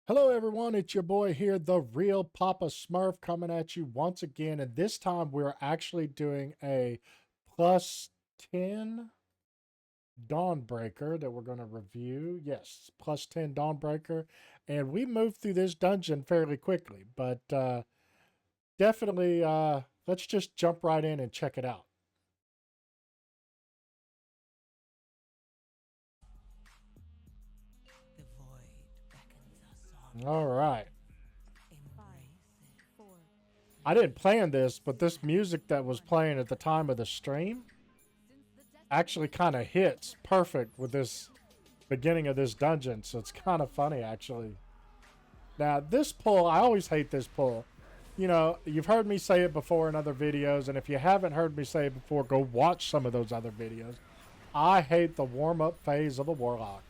Hello, everyone. It's your boy here, the real Papa Smurf, coming at you once again. And this time we're actually doing a plus 10 Dawnbreaker that we're going to review. Yes, plus 10 Dawnbreaker. And we moved through this dungeon fairly quickly, but definitely let's just jump right in and check it out. The void beckons us on. All right. Embrace it. I didn't plan this, but this music that was playing at the time of the stream actually kind of hits perfect with this beginning of this dungeon, so it's kind of funny actually. Now this pull, I always hate this pull. You know, you've heard me say it before in other videos, and if you haven't heard me say it before, go watch some of those other videos. I hate the warm-up phase of a warlock.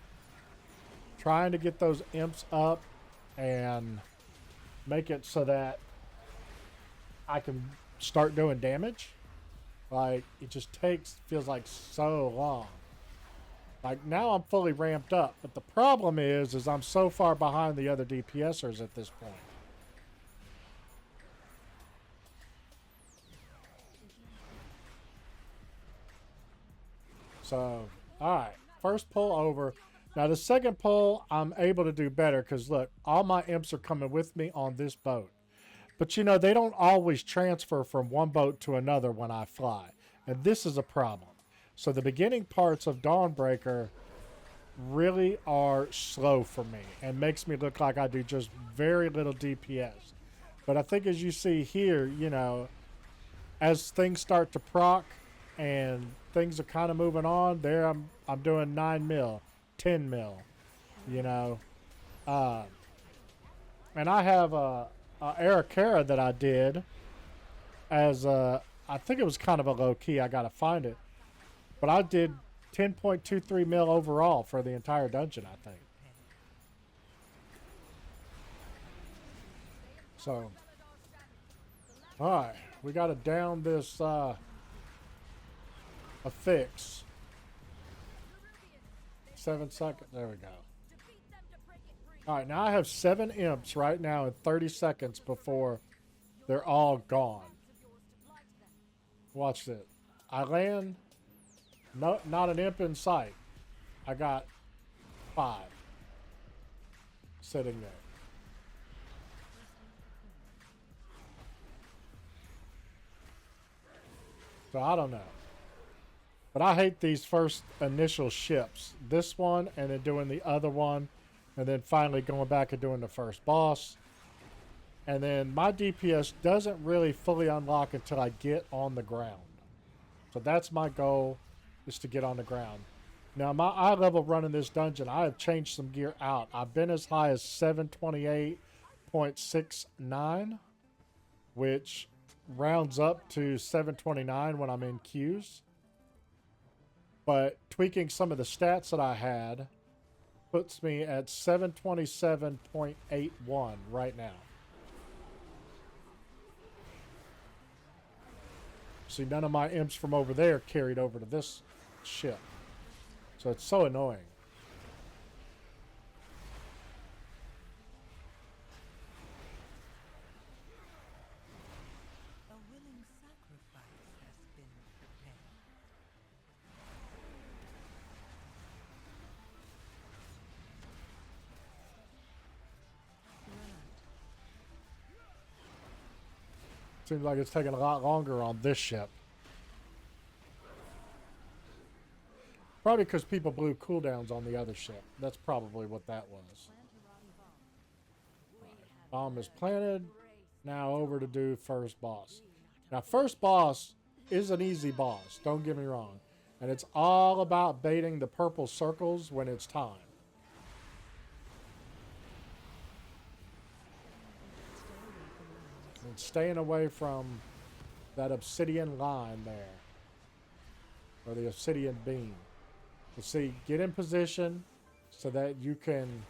Trying to get those imps up and make it so that I can start doing damage. Like, it just feels like so long. Like, now I'm fully ramped up, but the problem is I'm so far behind the other DPSers at this point. So, alright. First pull over. Now, the second pull, I'm able to do better because, look, all my imps are coming with me on this boat. But, you know, they don't always transfer from one boat to another when I fly. And this is a problem. So, the beginning parts of Dawnbreaker really are slow for me and makes me look like I do just very little DPS. But I think as you see here, you know, as things start to proc and things are kind of moving on, there I'm doing 9 mil, 10 mil, you know. Uh, and I have a Arakara that I did as I think it was kind of a low key. I got to find it. But I did 10.23 mil overall for the entire dungeon, I think. So, alright, we got to down this affix. 7 seconds. There we go. Alright, now I have 7 imps right now in 30 seconds before they're all gone. Watch this. I land, no, not an imp in sight. I got 5 sitting there. So I don't know. But I hate these first initial ships. This one, and then doing the other one, and then finally going back and doing the first boss. And then my DPS doesn't really fully unlock until I get on the ground. So that's my goal, is to get on the ground. Now, my eye level running this dungeon, I have changed some gear out. I've been as high as 728.69, which rounds up to 729 when I'm in queues. But tweaking some of the stats that I had puts me at 727.81 right now. See, none of my imps from over there carried over to this ship. So it's so annoying. A willing sacrifice has been prepared. Seems like it's taking a lot longer on this ship. Probably because people blew cooldowns on the other ship. That's probably what that was. Bomb is planted. Now over to do first boss. Now, first boss is an easy boss. Don't get me wrong. And it's all about baiting the purple circles when it's time. And staying away from that obsidian line there. Or the obsidian beam. You see, get in position so that you can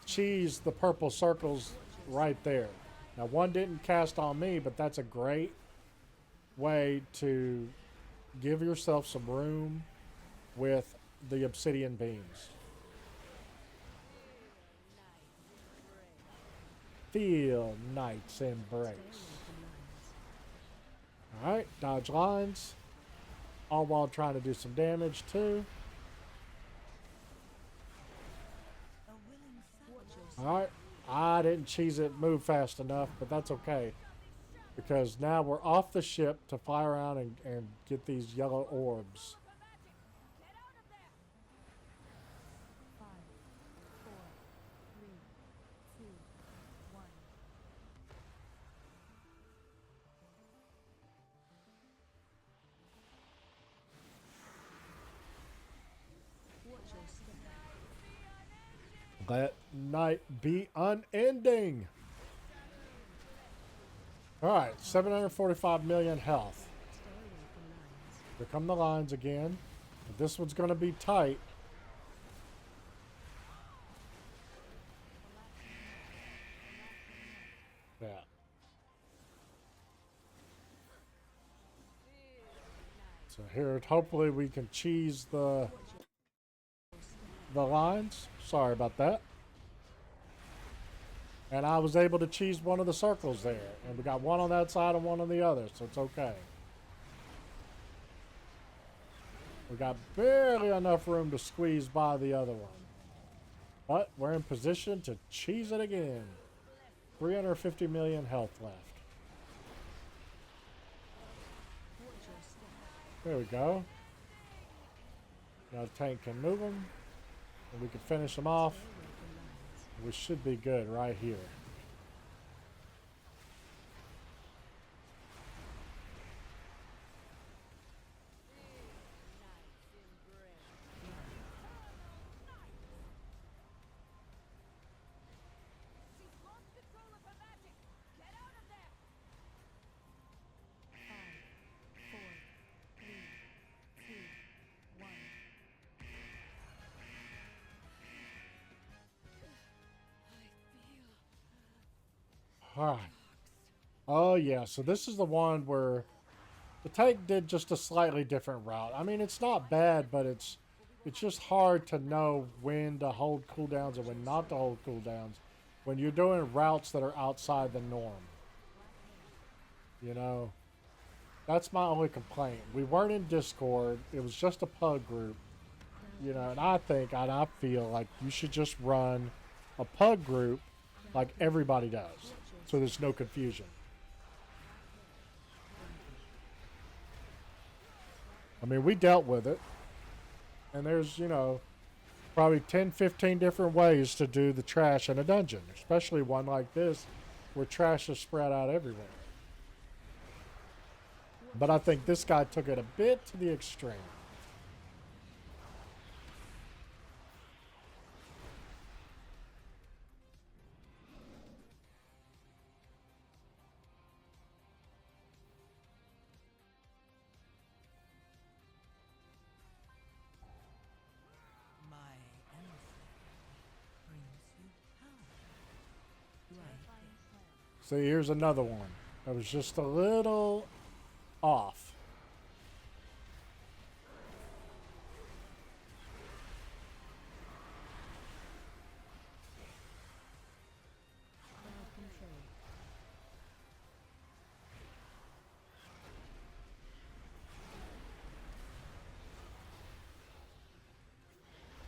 cheese the purple circles right there. Now, one didn't cast on me, but that's a great way to give yourself some room with the obsidian beams. Feel Knight's Embrace. Alright, dodge lines. All while trying to do some damage too. Alright, I didn't cheese it move fast enough, but that's okay. Because now we're off the ship to fly around and get these yellow orbs. 5, 4, 3, 2, 1. Watch your step. Let night be unending. Alright, 745 million health. Stay away from lines. Here come the lines again. This one's going to be tight. Yeah. So here, hopefully we can cheese the lines. Sorry about that. And I was able to cheese one of the circles there. And we got one on that side and one on the other, so it's okay. We got barely enough room to squeeze by the other one. But we're in position to cheese it again. 350 million health left. There we go. Now the tank can move them. And we can finish them off. We should be good right here. Alright. Oh yeah, so this is the one where the tank did just a slightly different route. I mean, it's not bad, but it's just hard to know when to hold cooldowns and when not to hold cooldowns when you're doing routes that are outside the norm. You know, that's my only complaint. We weren't in Discord. It was just a pug group. You know, and I think, and I feel like you should just run a pug group like everybody does, so there's no confusion. I mean, we dealt with it, and there's, you know, probably 10, 15 different ways to do the trash in a dungeon, especially one like this where trash is spread out everywhere. But I think this guy took it a bit to the extreme. My ancestor brings you power. Right. See, here's another one that was just a little off.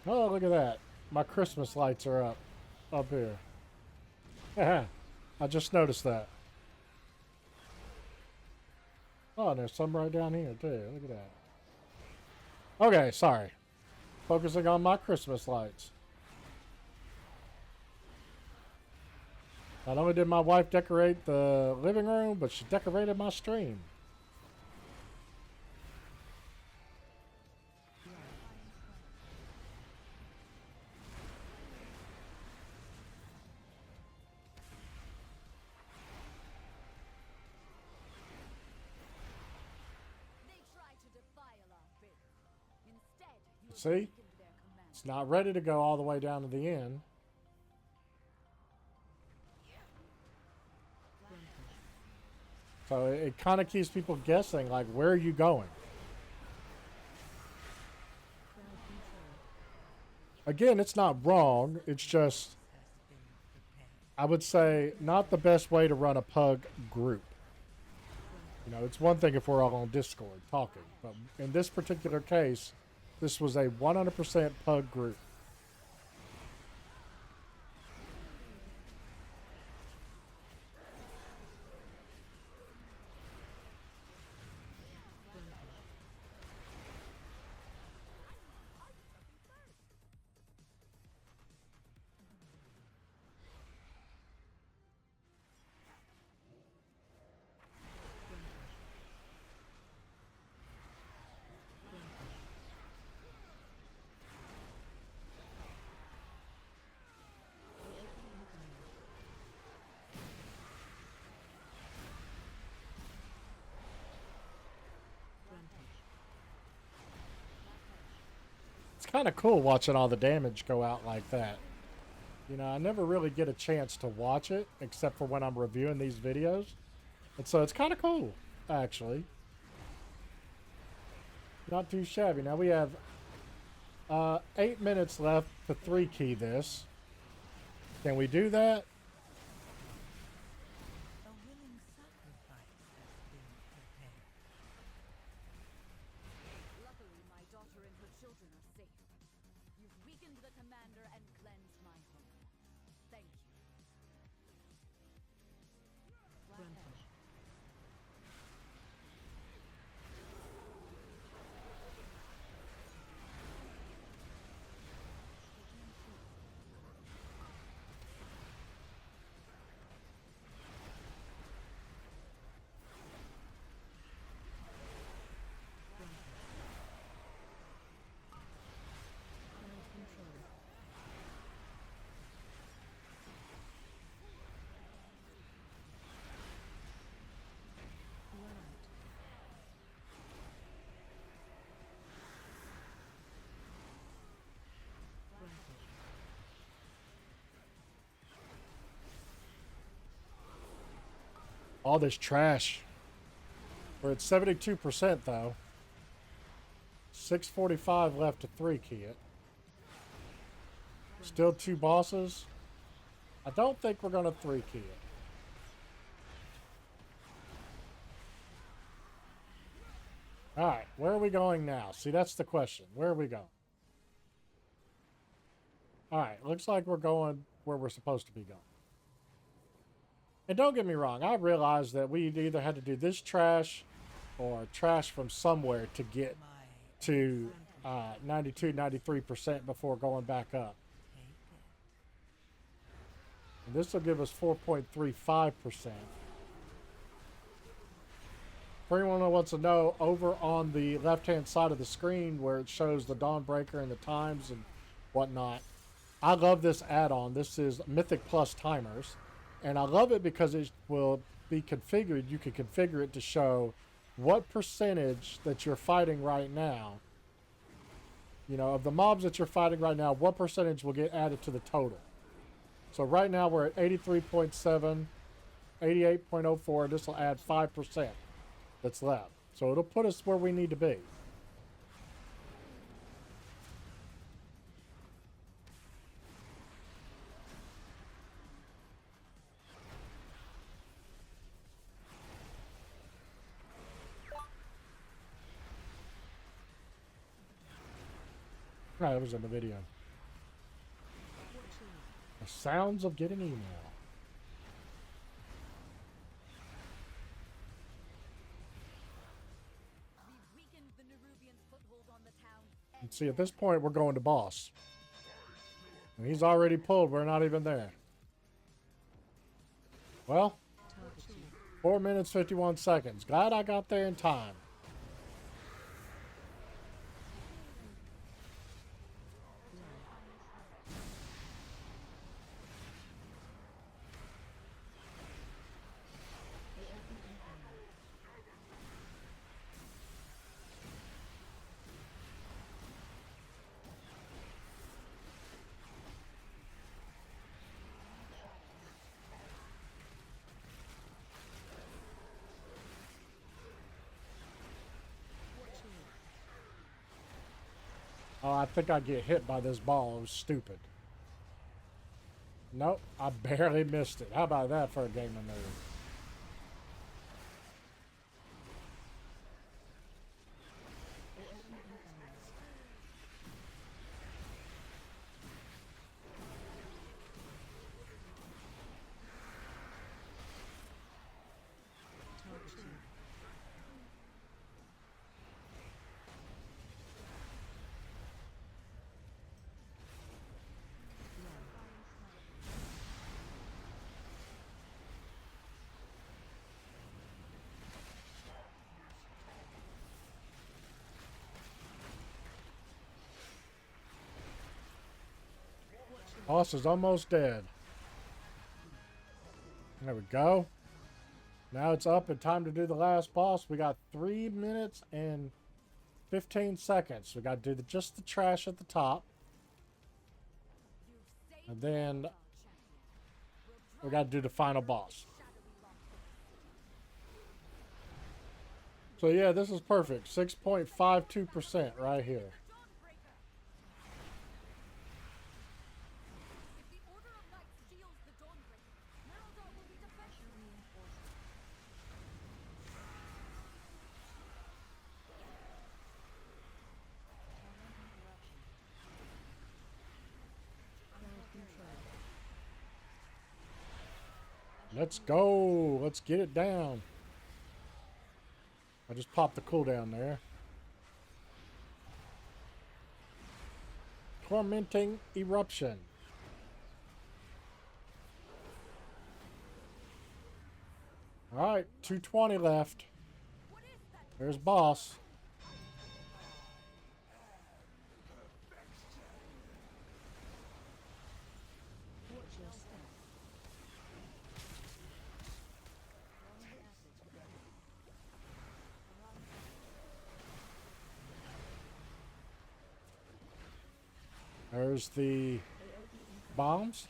Oh, look at that. My Christmas lights are up here. I just noticed that. Oh, and there's some right down here, too. Look at that. Okay, sorry. Focusing on my Christmas lights. Not only did my wife decorate the living room, but she decorated my stream. See? It's not ready to go all the way down to the end. So it kind of keeps people guessing, like, where are you going? Again, it's not wrong. It's just, I would say not the best way to run a pug group. You know, it's one thing if we're all on Discord talking, but in this particular case, this was a 100% pug group. It's kind of cool watching all the damage go out like that. You know, I never really get a chance to watch it except for when I'm reviewing these videos. And so it's kind of cool, actually. Not too shabby. Now we have 8 minutes left to 3-key this. Can we do that? A willing sacrifice has been prepared. Luckily, my daughter and her children are safe. You've weakened the commander and cleansed my home. Thank you. Rampage. All this trash. We're at 72% though. 6:45 left to 3-key it. Still 2 bosses. I don't think we're going to 3-key it. Alright, where are we going now? See, that's the question. Where are we going? Alright, looks like we're going where we're supposed to be going. And don't get me wrong, I realized that we either had to do this trash or trash from somewhere to get to 92, 93% before going back up. And this will give us 4.35%. For anyone who wants to know, over on the left-hand side of the screen where it shows the Dawnbreaker and the times and whatnot, I love this add-on. This is Mythic Plus Timers. And I love it because it will be configured. You can configure it to show what percentage that you're fighting right now. You know, of the mobs that you're fighting right now, what percentage will get added to the total. So right now we're at 83.7, 88.04. This will add 5% that's left. So it'll put us where we need to be. Right, it was in the video. The sounds of getting email. We've weakened the Nerubian's foothold on the town. And see, at this point, we're going to boss. And he's already pulled. We're not even there. Well, 4 minutes, 51 seconds. Glad I got there in time. Oh, I think I get hit by this ball. It was stupid. Nope, I barely missed it. How about that for a game of nerve? Boss is almost dead. There we go. Now it's up and time to do the last boss. We got 3 minutes and 15 seconds. We got to do just the trash at the top. And then we got to do the final boss. So yeah, this is perfect. 6.52% right here. If the Order of Light steals the Dawnbreaker, Meldar will be defensive. Let's go. Let's get it down. I just popped the cooldown there. Tormenting Eruption. Alright, 220 left. There's boss. There's the bombs.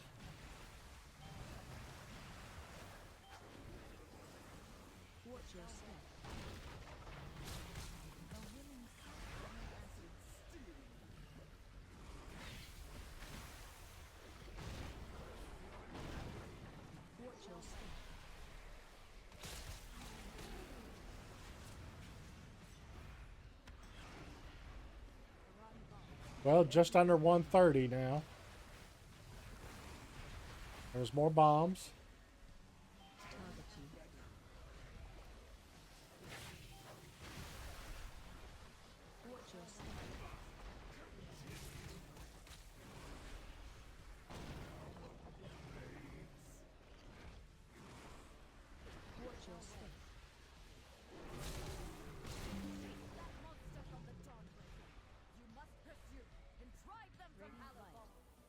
Well, just under 130 now. There's more bombs.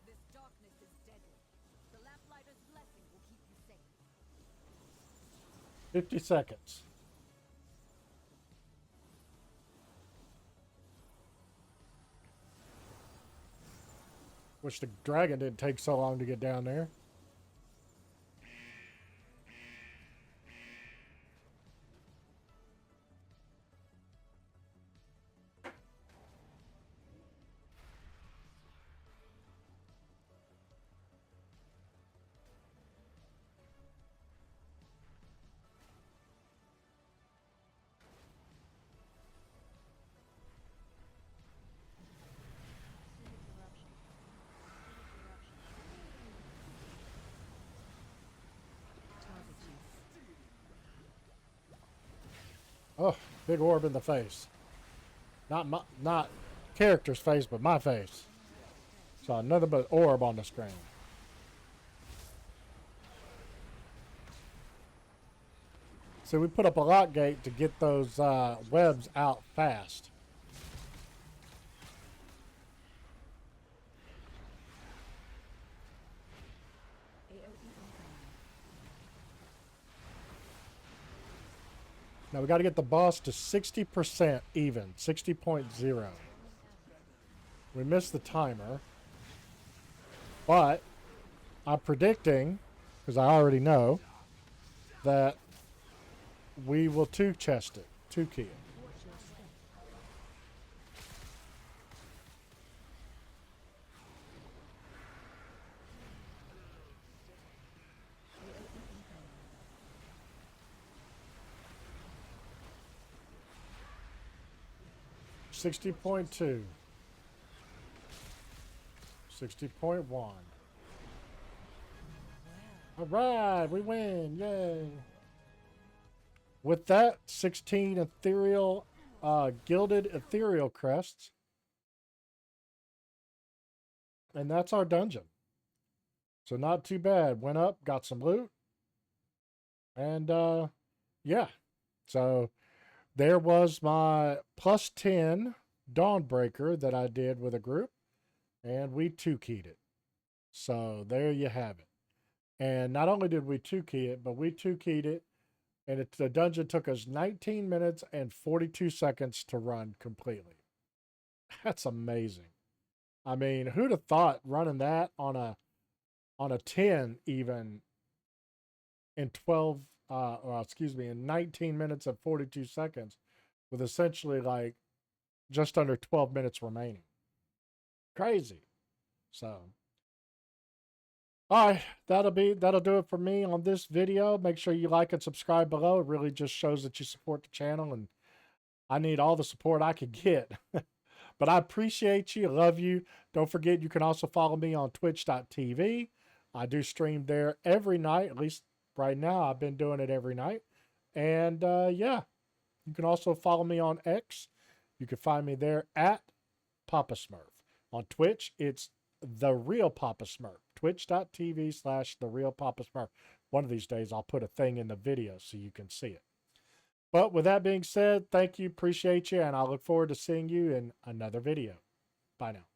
This darkness is deadly. The Lamplighter's blessing will keep you safe. 50 seconds. Wish the dragon didn't take so long to get down there. Oh, big orb in the face. Not character's face, but my face. Saw nothing but orb on the screen. So we put up a lock gate to get those webs out fast. Now we got to get the boss to 60% even, 60.0. We missed the timer, but I'm predicting, because I already know, that we will two-chest it, two-key it. 60.2. 60.1. All right, we win. Yay. With that, 16 ethereal, gilded ethereal crests. And that's our dungeon. So not too bad. Went up, got some loot. And yeah. So there was my plus 10 Dawnbreaker that I did with a group. And we 2-keyed it. So there you have it. And not only did we 2-key it, but we 2-keyed it. And the dungeon took us 19 minutes and 42 seconds to run completely. That's amazing. I mean, who'd have thought running that on a 10 even in in 19 minutes and 42 seconds with essentially like just under 12 minutes remaining. Crazy. So, all right, that'll do it for me on this video. Make sure you like and subscribe below. It really just shows that you support the channel, and I need all the support I could get. But I appreciate you. Love you. Don't forget, you can also follow me on twitch.tv. I do stream there every night. At least right now, I've been doing it every night. And yeah, you can also follow me on X. You can find me there at Papa Smurf. On Twitch, it's The Real Papa Smurf. Twitch.tv/The Real Papa Smurf. One of these days, I'll put a thing in the video so you can see it. But with that being said, thank you, appreciate you, and I look forward to seeing you in another video. Bye now.